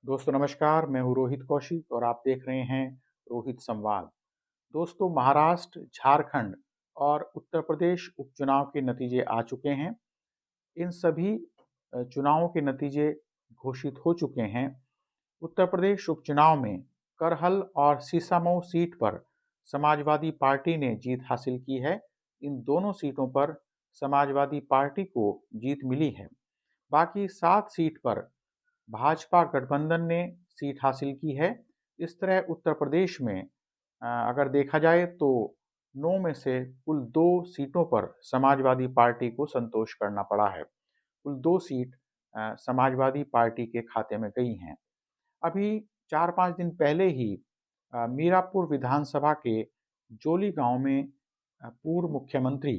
दोस्तों नमस्कार, मैं हूँ रोहित कौशिक और आप देख रहे हैं रोहित संवाद। दोस्तों महाराष्ट्र, झारखंड और उत्तर प्रदेश उपचुनाव के नतीजे आ चुके हैं। इन सभी चुनावों के नतीजे घोषित हो चुके हैं। उत्तर प्रदेश उपचुनाव में करहल और सीसामऊ सीट पर समाजवादी पार्टी ने जीत हासिल की है। इन दोनों सीटों पर समाजवादी पार्टी को जीत मिली है। बाकी 7 सीट पर भाजपा गठबंधन ने सीट हासिल की है। इस तरह उत्तर प्रदेश में अगर देखा जाए तो 9 में से कुल 2 सीटों पर समाजवादी पार्टी को संतोष करना पड़ा है। कुल 2 सीट समाजवादी पार्टी के खाते में गई हैं। अभी 4-5 दिन पहले ही मीरापुर विधानसभा के जोली गांव में पूर्व मुख्यमंत्री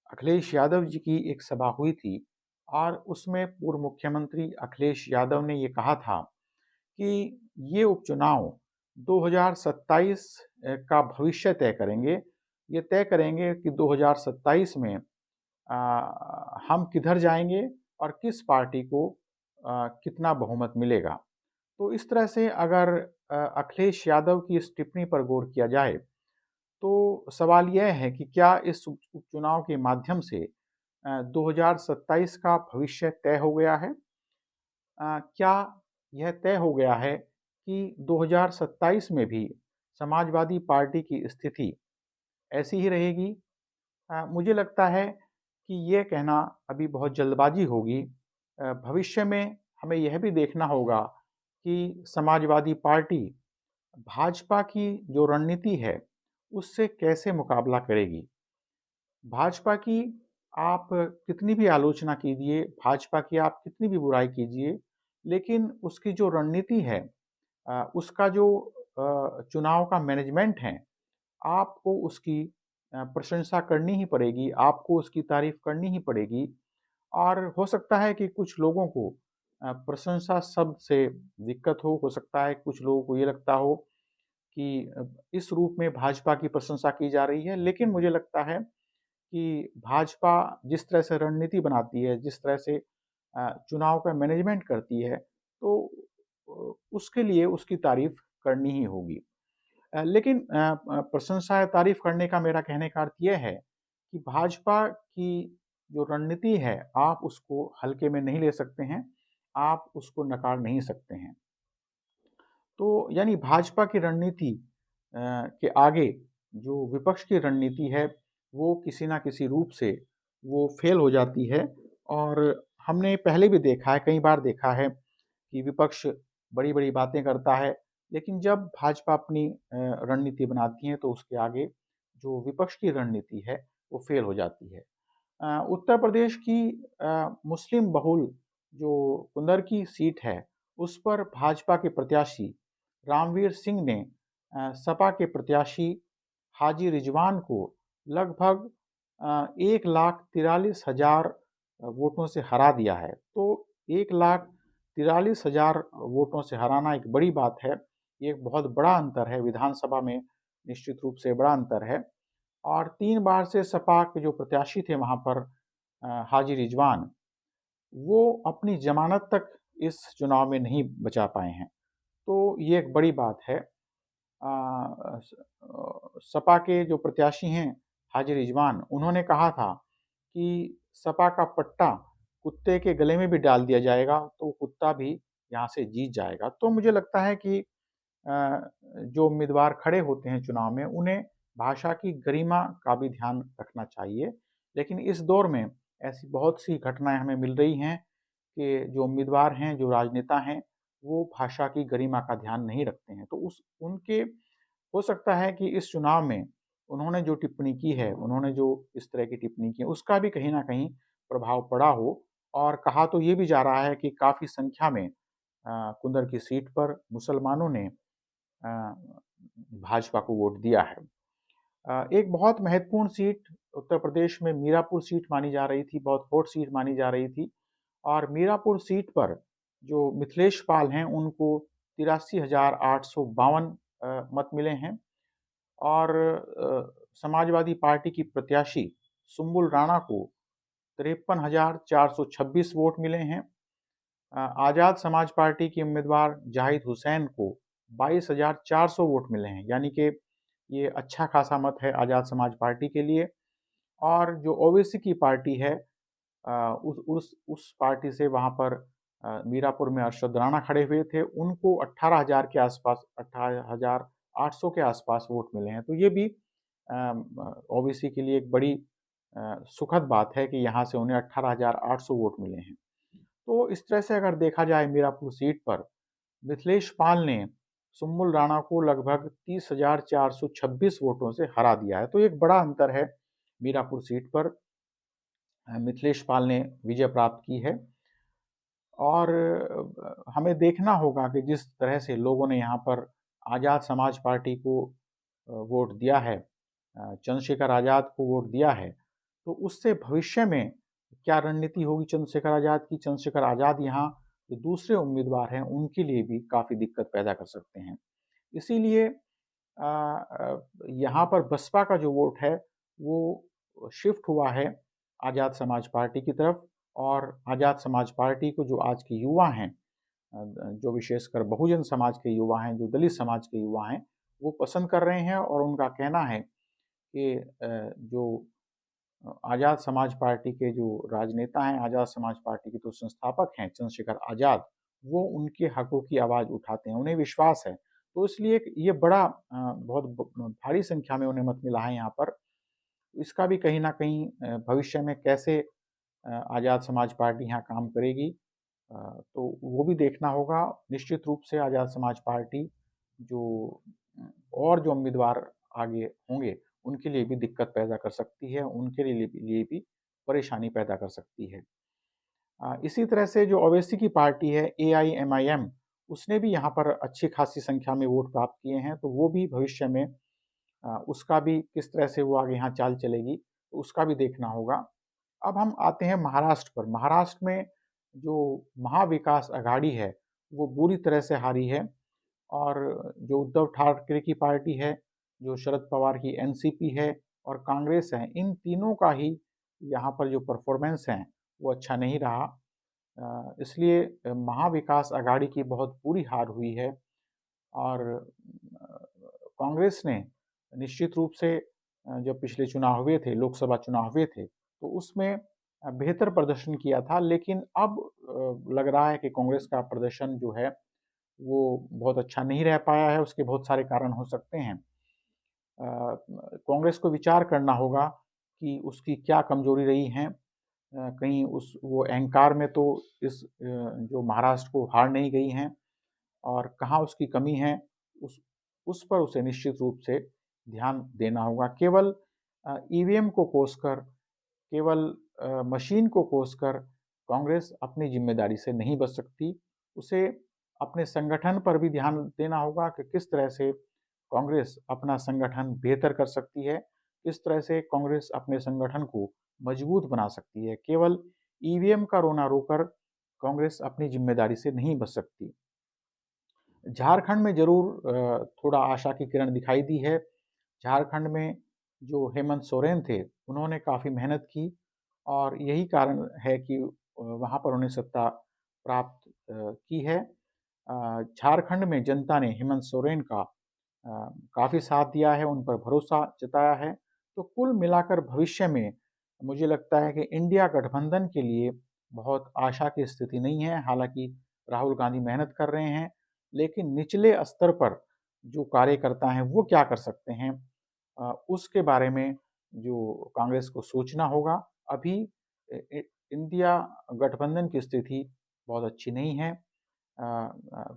अखिलेश यादव जी की एक सभा हुई थी और उसमें पूर्व मुख्यमंत्री अखिलेश यादव ने ये कहा था कि ये उपचुनाव 2027 का भविष्य तय करेंगे। ये तय करेंगे कि 2027 में हम किधर जाएंगे और किस पार्टी को कितना बहुमत मिलेगा। तो इस तरह से अगर अखिलेश यादव की इस टिप्पणी पर गौर किया जाए तो सवाल यह है कि क्या इस उपचुनाव के माध्यम से 2027 का भविष्य तय हो गया है? क्या यह तय हो गया है कि 2027 में भी समाजवादी पार्टी की स्थिति ऐसी ही रहेगी? मुझे लगता है कि ये कहना अभी बहुत जल्दबाजी होगी। भविष्य में हमें यह भी देखना होगा कि समाजवादी पार्टी भाजपा की जो रणनीति है, उससे कैसे मुकाबला करेगी। भाजपा की आप कितनी भी आलोचना कीजिए, भाजपा की आप कितनी भी बुराई कीजिए, लेकिन उसकी जो रणनीति है उसका जो चुनाव का मैनेजमेंट है, आपको उसकी प्रशंसा करनी ही पड़ेगी, आपको उसकी तारीफ़ करनी ही पड़ेगी। और हो सकता है कि कुछ लोगों को प्रशंसा शब्द से दिक्कत हो सकता है कुछ लोगों को ये लगता हो कि इस रूप में भाजपा की प्रशंसा की जा रही है। लेकिन मुझे लगता है कि भाजपा जिस तरह से रणनीति बनाती है, जिस तरह से चुनाव का मैनेजमेंट करती है, तो उसके लिए उसकी तारीफ़ करनी ही होगी। लेकिन प्रशंसा या तारीफ़ करने का मेरा कहने का अर्थ ये है कि भाजपा की जो रणनीति है, आप उसको हल्के में नहीं ले सकते हैं, आप उसको नकार नहीं सकते हैं। तो यानी भाजपा की रणनीति के आगे जो विपक्ष की रणनीति है, वो किसी न किसी रूप से वो फ़ेल हो जाती है और हमने पहले भी देखा है, कई बार देखा है कि विपक्ष बड़ी-बड़ी बातें करता है, लेकिन जब भाजपा अपनी रणनीति बनाती है, तो उसके आगे जो विपक्ष की रणनीति है, वो फ़ेल हो जाती है। उत्तर प्रदेश की मुस्लिम बहुल जो कुंदरकी सीट है, उस पर भाजपा के प्रत्याशी रामवीर सिंह ने सपा के प्रत्याशी हाजी रिजवान को लगभग 1,43,000 वोटों से हरा दिया है। तो 1,43,000 वोटों से हराना एक बड़ी बात है। ये एक बहुत बड़ा अंतर है, विधानसभा में निश्चित रूप से बड़ा अंतर है। और 3 बार से सपा के जो प्रत्याशी थे वहाँ पर हाजी रिजवान, वो अपनी ज़मानत तक इस चुनाव में नहीं बचा पाए हैं। तो ये एक बड़ी बात है। सपा के जो प्रत्याशी हैं हाजी रिजवान, उन्होंने कहा था कि सपा का पट्टा कुत्ते के गले में भी डाल दिया जाएगा, तो कुत्ता भी यहाँ से जीत जाएगा। तो मुझे लगता है कि जो उम्मीदवार खड़े होते हैं चुनाव में, उन्हें भाषा की गरिमा का भी ध्यान रखना चाहिए। लेकिन इस दौर में ऐसी बहुत सी घटनाएँ हमें मिल रही हैं कि जो उम्मीदवार हैं, जो राजनेता हैं, वो भाषा की गरिमा का ध्यान नहीं रखते हैं। तो उस उनके हो सकता है कि इस चुनाव में उन्होंने जो टिप्पणी की है, उन्होंने जो इस तरह की टिप्पणी की है, उसका भी कहीं न कहीं प्रभाव पड़ा हो और कहा तो ये भी जा रहा है कि काफ़ी संख्या में कुंदर की सीट पर मुसलमानों ने अ, भाजपा को वोट दिया है। एक बहुत महत्वपूर्ण सीट उत्तर प्रदेश में मीरापुर सीट मानी जा रही थी, बहुत हॉट सीट मानी जा रही थी और मीरापुर सीट पर जो मिथिलेश पाल हैं, उनको 83,852 मत मिले हैं और समाजवादी पार्टी की प्रत्याशी सुम्बुल राणा को 53,426 वोट मिले हैं। आज़ाद समाज पार्टी की उम्मीदवार जाहिद हुसैन को 22,400 वोट मिले हैं, यानी कि ये अच्छा खासा मत है आज़ाद समाज पार्टी के लिए। और जो ओवैसी की पार्टी है, उस पार्टी से वहाँ पर मीरापुर में अरशद राणा खड़े हुए थे, उनको 18,000 के आसपास, 18,800 के आसपास वोट मिले हैं। तो ये भी ओवैसी के लिए एक बड़ी सुखद बात है कि यहाँ से उन्हें 18,800 वोट मिले हैं। तो इस तरह से अगर देखा जाए मीरापुर सीट पर मिथिलेश पाल ने सुम्बुल राणा को लगभग 30,426 वोटों से हरा दिया है। तो एक बड़ा अंतर है मीरापुर सीट पर मिथिलेश पाल ने विजय प्राप्त की है। और हमें देखना होगा कि जिस तरह से लोगों ने यहाँ पर आज़ाद समाज पार्टी को वोट दिया है, चंद्रशेखर आज़ाद को वोट दिया है, तो उससे भविष्य में क्या रणनीति होगी चंद्रशेखर आज़ाद की। चंद्रशेखर आज़ाद यहाँ जो दूसरे उम्मीदवार हैं उनके लिए भी काफ़ी दिक्कत पैदा कर सकते हैं। इसीलिए यहाँ पर बसपा का जो वोट है वो शिफ्ट हुआ है आज़ाद समाज पार्टी की तरफ। और आज़ाद समाज पार्टी को जो आज के युवा हैं, जो विशेषकर बहुजन समाज के युवा हैं, जो दलित समाज के युवा हैं, वो पसंद कर रहे हैं। और उनका कहना है कि जो आज़ाद समाज पार्टी के जो राजनेता हैं, आज़ाद समाज पार्टी के जो संस्थापक हैं चंद्रशेखर आज़ाद, वो उनके हकों की आवाज़ उठाते हैं, उन्हें विश्वास है। तो इसलिए ये बड़ा बहुत भारी संख्या में उन्हें मत मिला है यहाँ पर। इसका भी कहीं ना कहीं भविष्य में कैसे आज़ाद समाज पार्टी यहाँ काम करेगी, तो वो भी देखना होगा। निश्चित रूप से आज़ाद समाज पार्टी जो और जो उम्मीदवार आगे होंगे उनके लिए भी दिक्कत पैदा कर सकती है, उनके लिए भी परेशानी पैदा कर सकती है। इसी तरह से जो ओवैसी की पार्टी है AIMIM, उसने भी यहाँ पर अच्छी खासी संख्या में वोट प्राप्त किए हैं। तो वो भी भविष्य में उसका भी किस तरह से वो आगे यहाँ चाल चलेगी, तो उसका भी देखना होगा। अब हम आते हैं महाराष्ट्र पर। महाराष्ट्र में जो महाविकास अघाड़ी है वो बुरी तरह से हारी है। और जो उद्धव ठाकरे की पार्टी है, जो शरद पवार की NCP है और कांग्रेस है, इन तीनों का ही यहाँ पर जो परफॉर्मेंस है वो अच्छा नहीं रहा। इसलिए महाविकास अघाड़ी की बहुत बुरी हार हुई है। और कांग्रेस ने निश्चित रूप से जब पिछले चुनाव हुए थे, लोकसभा चुनाव हुए थे, तो उसमें बेहतर प्रदर्शन किया था। लेकिन अब लग रहा है कि कांग्रेस का प्रदर्शन जो है वो बहुत अच्छा नहीं रह पाया है। उसके बहुत सारे कारण हो सकते हैं। कांग्रेस को विचार करना होगा कि उसकी क्या कमजोरी रही है। कहीं वो अहंकार में तो जो महाराष्ट्र को हार नहीं गई हैं, और कहाँ उसकी कमी है, उस पर उसे निश्चित रूप से ध्यान देना होगा। केवल EVM को कोसकर, केवल मशीन को कोसकर कांग्रेस अपनी जिम्मेदारी से नहीं बच सकती। उसे अपने संगठन पर भी ध्यान देना होगा कि किस तरह से कांग्रेस अपना संगठन बेहतर कर सकती है, किस तरह से कांग्रेस अपने संगठन को मजबूत बना सकती है। केवल EVM का रोना रोकर कांग्रेस अपनी जिम्मेदारी से नहीं बच सकती। झारखंड में जरूर थोड़ा आशा की किरण दिखाई दी है। झारखंड में जो हेमंत सोरेन थे, उन्होंने काफ़ी मेहनत की और यही कारण है कि वहाँ पर उन्हें सत्ता प्राप्त की है। झारखंड में जनता ने हेमंत सोरेन का काफ़ी साथ दिया है, उन पर भरोसा जताया है। तो कुल मिलाकर भविष्य में मुझे लगता है कि इंडिया गठबंधन के लिए बहुत आशा की स्थिति नहीं है। हालांकि राहुल गांधी मेहनत कर रहे हैं, लेकिन निचले स्तर पर जो कार्यकर्ता हैं वो क्या कर सकते हैं, उसके बारे में जो कांग्रेस को सोचना होगा। अभी इंडिया गठबंधन की स्थिति बहुत अच्छी नहीं है।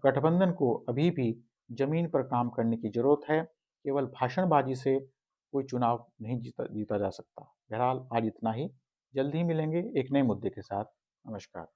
गठबंधन को अभी भी जमीन पर काम करने की जरूरत है। केवल भाषणबाजी से कोई चुनाव नहीं जीता जा सकता। बहरहाल आज इतना ही। जल्द ही मिलेंगे एक नए मुद्दे के साथ। नमस्कार।